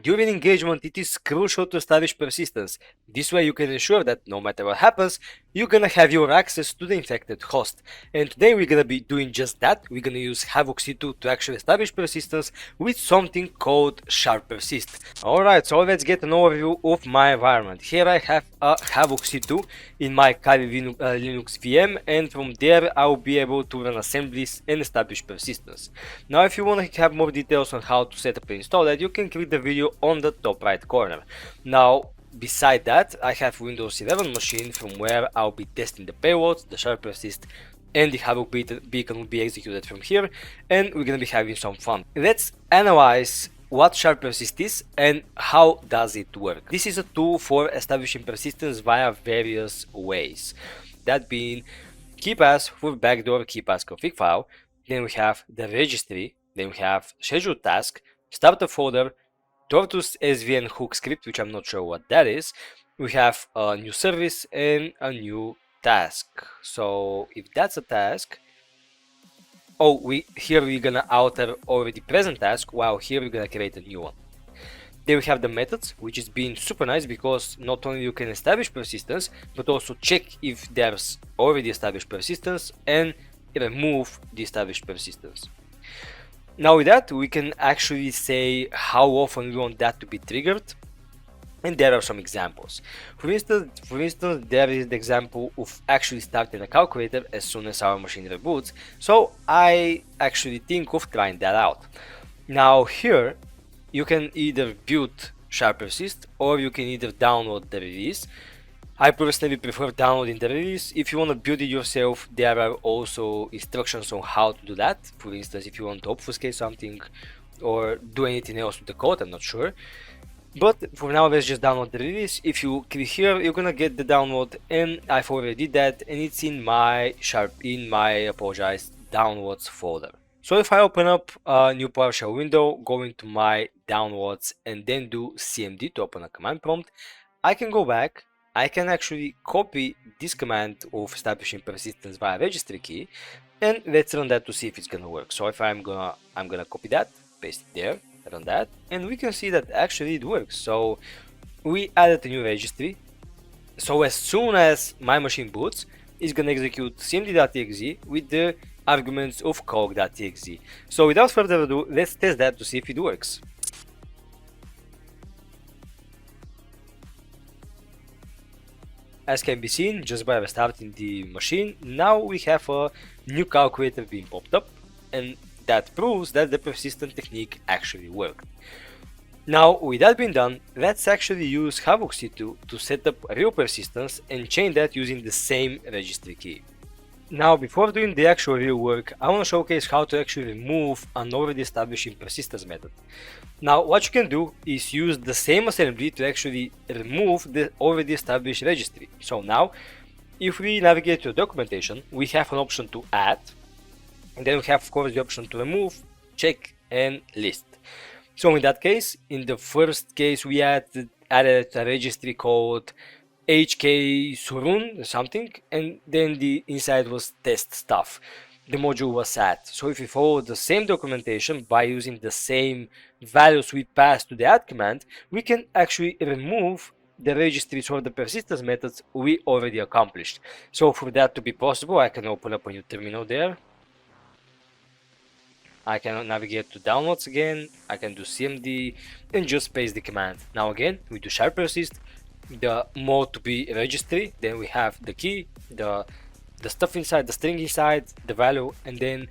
During engagement, it is crucial to establish persistence. This way you can ensure that no matter what happens, you're gonna have your access to the infected host. And today we're gonna be doing just that. We're gonna use Havoc C2 to actually establish persistence with something called SharpPersist. Alright, so let's get an overview of my environment. Here I have a Havoc C2 in my Kali Linux VM, and from there I'll be able to run assemblies and establish persistence. Now if you want to have more details on how to set up and install that, you can click the video on the top right corner. Now beside that, I have Windows 11 machine from where I'll be testing the payloads, the SharpPersist and the Havoc beacon will be executed from here, and we're gonna be having some fun. Let's analyze what SharpPersist is and how does it work. This is a tool for establishing persistence via various ways. That being KeePass for backdoor KeePass config file, then we have the registry, then we have scheduled task, start a folder, Tortoise SVN hook script, which I'm not sure what that is. We have a new service and a new task. So if that's a task, here we're gonna alter already present task, while here we're gonna create a new one. Then we have the methods, which is being super nice because not only you can establish persistence, but also check if there's already established persistence and remove the established persistence. Now with that, we can actually say how often we want that to be triggered, and there are some examples. For instance, there is the example of actually starting a calculator as soon as our machine reboots, so I actually think of trying that out. Now here, you can either build SharpPersist or you can either download the release. I personally prefer downloading the release. If you want to build it yourself, there are also instructions on how to do that. For instance, if you want to obfuscate something or do anything else with the code, I'm not sure. But for now, let's just download the release. If you click here, you're gonna get the download, and I've already did that, and it's in my downloads folder. So if I open up a new PowerShell window, go into my downloads and then do cmd to open a command prompt, I can go back. I can actually copy this command of establishing persistence via registry key, and let's run that to see if it's gonna work. So if I'm gonna copy that, paste it there, run that, and we can see that actually it works. So we added a new registry. So as soon as my machine boots, it's gonna execute cmd.exe with the arguments of cog.exe. So without further ado, let's test that to see if it works. As can be seen just by restarting the machine, now we have a new calculator being popped up, and that proves that the persistent technique actually worked. Now, with that being done, let's actually use Havoc C2 to set up real persistence and chain that using the same registry key. Now, before doing the actual real work, I want to showcase how to actually remove an already established persistence method. Now, what you can do is use the same assembly to actually remove the already established registry. So now, if we navigate to documentation, we have an option to add, and then we have, of course, the option to remove, check, and list. So in that case, in the first case, we added a registry called HK Surun something, and then the inside was test stuff. The module was set. So if we follow the same documentation by using the same values we passed to the add command, we can actually remove the registries or the persistence methods we already accomplished. So for that to be possible, I can open up a new terminal there. I can navigate to downloads again, I can do cmd and just paste the command. Now again, we do SharpPersist, the mode to be registry, then we have the key, the stuff inside, the string inside, the value, and then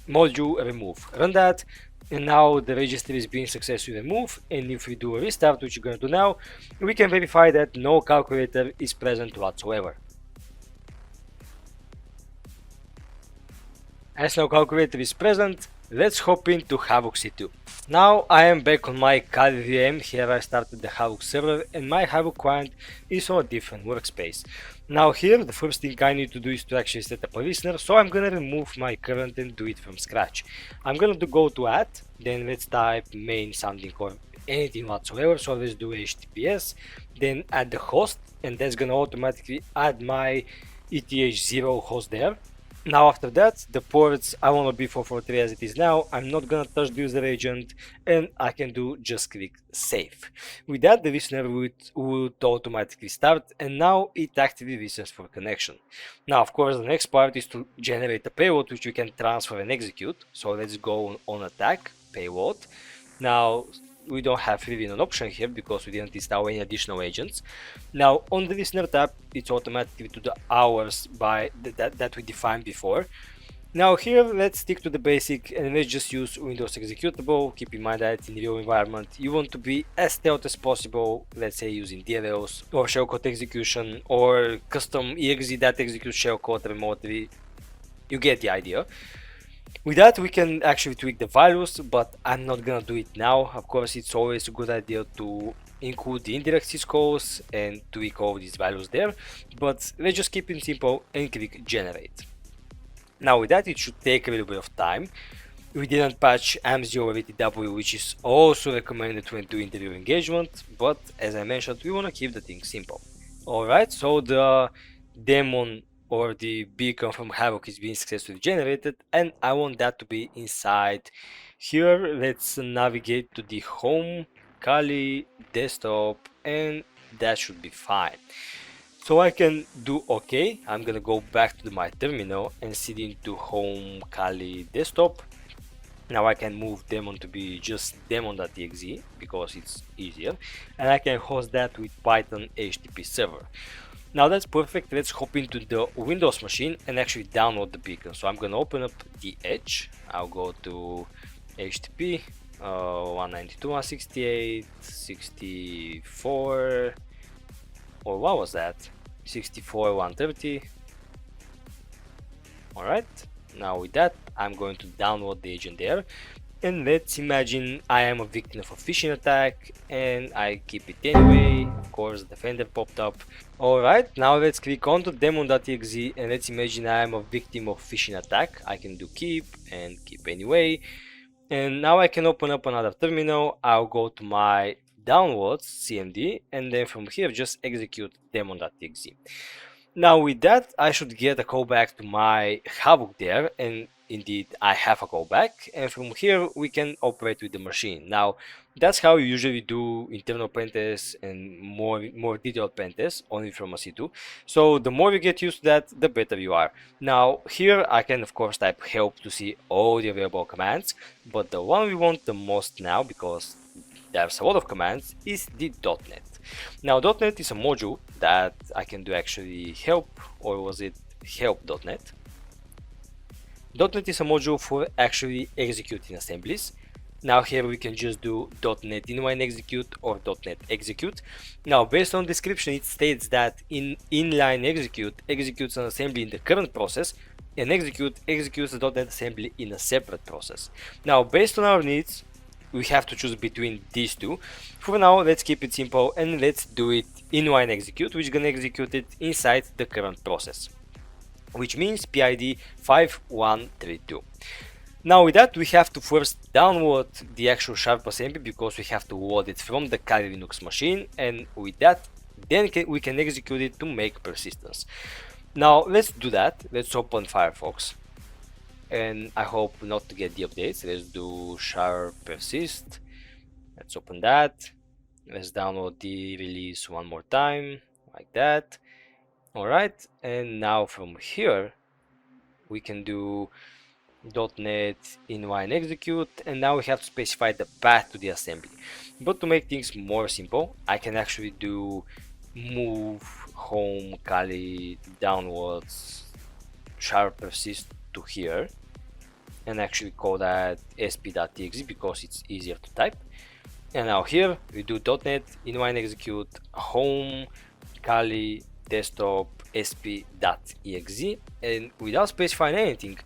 module remove. Run that, and now the registry is being successfully removed, and if we do a restart, which we're going to do now, we can verify that no calculator is present whatsoever. As no calculator is present, let's hop into Havoc C2. Now I am back on my Kali VM. Here I started the Havoc server, and my Havoc client is on a different workspace. Now here the first thing I need to do is to actually set up a listener, so I'm gonna remove my current and do it from scratch. I'm gonna go to add, then let's type main something or anything whatsoever, so let's do HTTPS, then add the host, and that's gonna automatically add my ETH0 host there. Now after that, the ports, I want to be 443 as it is now. I'm not gonna touch the user agent, and I can do just click save. With that, the listener would automatically start, and now it actively listens for connection. Now, of course, the next part is to generate a payload which you can transfer and execute. So let's go on attack, payload. Now, we don't have really an option here because we didn't install any additional agents. Now on the listener tab, it's automatically to the hours by that we defined before. Now here, let's stick to the basic and let's just use Windows executable. Keep in mind that in real environment, you want to be as stealth as possible, let's say using DLLs or shellcode execution or custom exe that executes shellcode remotely. You get the idea. With that, we can actually tweak the values, but I'm not gonna do it now. Of course, it's always a good idea to include the indirect syscalls and tweak all these values there, but let's just keep it simple and click generate. Now with that, it should take a little bit of time. We didn't patch AMS0 or VTW, which is also recommended when doing interview engagement, but as I mentioned, we want to keep the thing simple. Alright, so the daemon or the beacon from Havoc is being successfully generated, and I want that to be inside here. Let's navigate to the home, Kali, desktop, and that should be fine. So I can do OK. I'm gonna go back to my terminal and sit into home, Kali, desktop. Now I can move daemon to be just daemon.exe because it's easier, and I can host that with Python HTTP server. Now that's perfect. Let's hop into the Windows machine and actually download the beacon. So I'm gonna open up the Edge. I'll go to HTTP 192.168.64, or what was that? 64.130. Alright, now with that, I'm going to download the agent there. And let's imagine I am a victim of a phishing attack and I keep it anyway. Of course, the Defender popped up. Alright, now let's click on to daemon.exe and let's imagine I am a victim of phishing attack. I can do keep and keep anyway. And now I can open up another terminal. I'll go to my downloads cmd and then from here just execute daemon.exe. Now with that, I should get a callback to my Havoc there, and indeed I have a callback, and from here we can operate with the machine. Now that's how you usually do internal pentests and more detailed pentests, only from a C2. So the more you get used to that, the better you are. Now here I can of course type help to see all the available commands, but the one we want the most now, because there's a lot of commands, is the .NET. Now .NET is a module that I can do actually help, or was it help.NET? .NET is a module for actually executing assemblies. Now here we can just do .NET inline execute or .NET execute. Now based on description, it states that inline execute executes an assembly in the current process, and execute executes the .NET assembly in a separate process. Now based on our needs, we have to choose between these two. For now, let's keep it simple and let's do it inline execute, which is gonna execute it inside the current process, which means PID 5132. Now with that, we have to first download the actual Sharp assembly because we have to load it from the Kali Linux machine, and with that, then we can execute it to make persistence. Now let's do that. Let's open Firefox, and I hope not to get the updates. Let's do SharPersist. Let's open that. Let's download the release one more time, like that. Alright, and now from here we can do .NET inline execute, and now we have to specify the path to the assembly. But to make things more simple, I can actually do move home Kali downwards SharPersist to here, and actually call that sp.txt because it's easier to type. And now here we do .NET inline execute home Kali desktop sp.exe, and without specifying anything,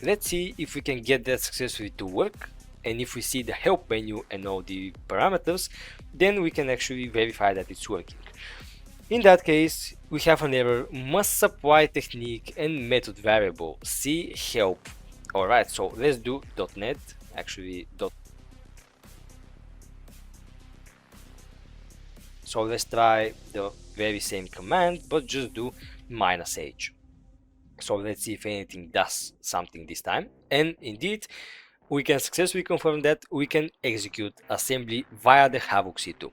let's see if we can get that successfully to work. And if we see the help menu and all the parameters, then we can actually verify that it's working. In that case, we have an error, must supply technique and method variable, see help. Alright, so let's do .NET, actually So let's try the very same command, but just do -h. So let's see if anything does something this time. And indeed, we can successfully confirm that we can execute assembly via the Havoc C2.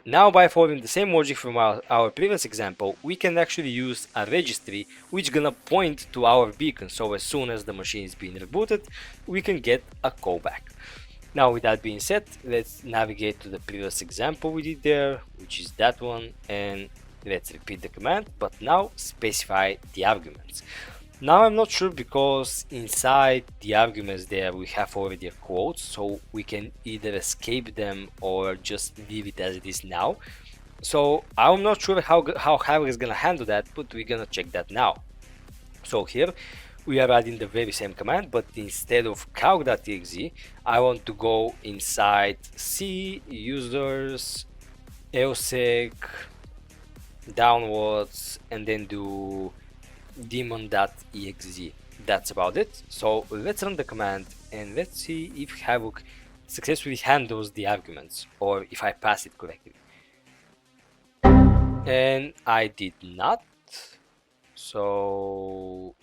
Now, by following the same logic from our previous example, we can actually use a registry which gonna point to our beacon, so as soon as the machine is being rebooted, we can get a callback. Now, with that being said, let's navigate to the previous example we did there, which is that one, and let's repeat the command, but now specify the arguments. Now I'm not sure because inside the arguments there we have already a quote, so we can either escape them or just leave it as it is now. So I'm not sure how Havoc is gonna handle that, but we're gonna check that now. So here we are adding the very same command, but instead of calc.exe, I want to go inside C users lsec downwards and then do daemon.exe. That's about it. So let's run the command and let's see if Havoc successfully handles the arguments or if I pass it correctly. And I did not. So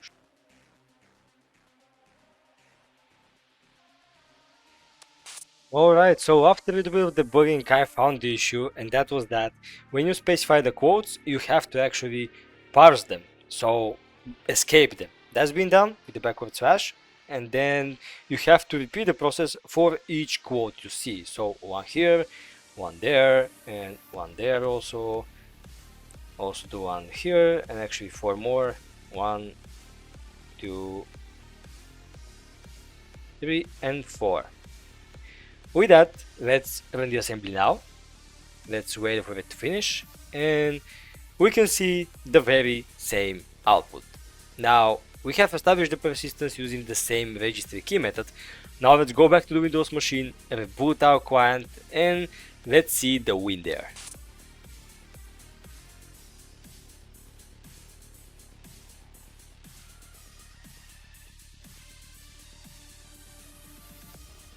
alright, so after a little bit of debugging, I found the issue, and that was that when you specify the quotes, you have to actually parse them, so escape them. That's been done with the backward slash, and then you have to repeat the process for each quote you see. So one here, one there, and one there also. Also do one here, and actually four more. 1, 2, 3, and 4. With that, let's run the assembly now. Let's wait for it to finish, and we can see the very same output. Now, we have established the persistence using the same registry key method. Now let's go back to the Windows machine, reboot our client, and let's see the win there.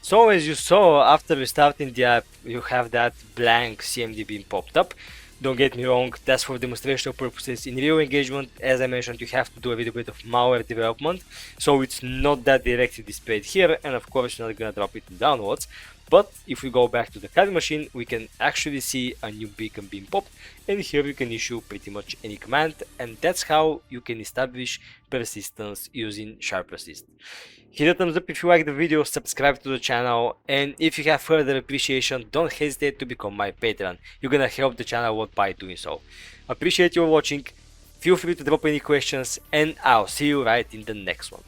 So as you saw, after restarting the app, you have that blank CMD being popped up. Don't get me wrong, that's for demonstrational purposes. In real engagement, as I mentioned, you have to do a little bit of malware development, so it's not that directly displayed here, and of course you're not gonna drop it in downloads. But if we go back to the CAD machine, we can actually see a new beacon being popped, and here you can issue pretty much any command, and that's how you can establish persistence using SharPersist. Hit a thumbs up if you like the video, subscribe to the channel, and if you have further appreciation, don't hesitate to become my Patreon. You're gonna help the channel a lot by doing so. Appreciate your watching, feel free to drop any questions, and I'll see you right in the next one.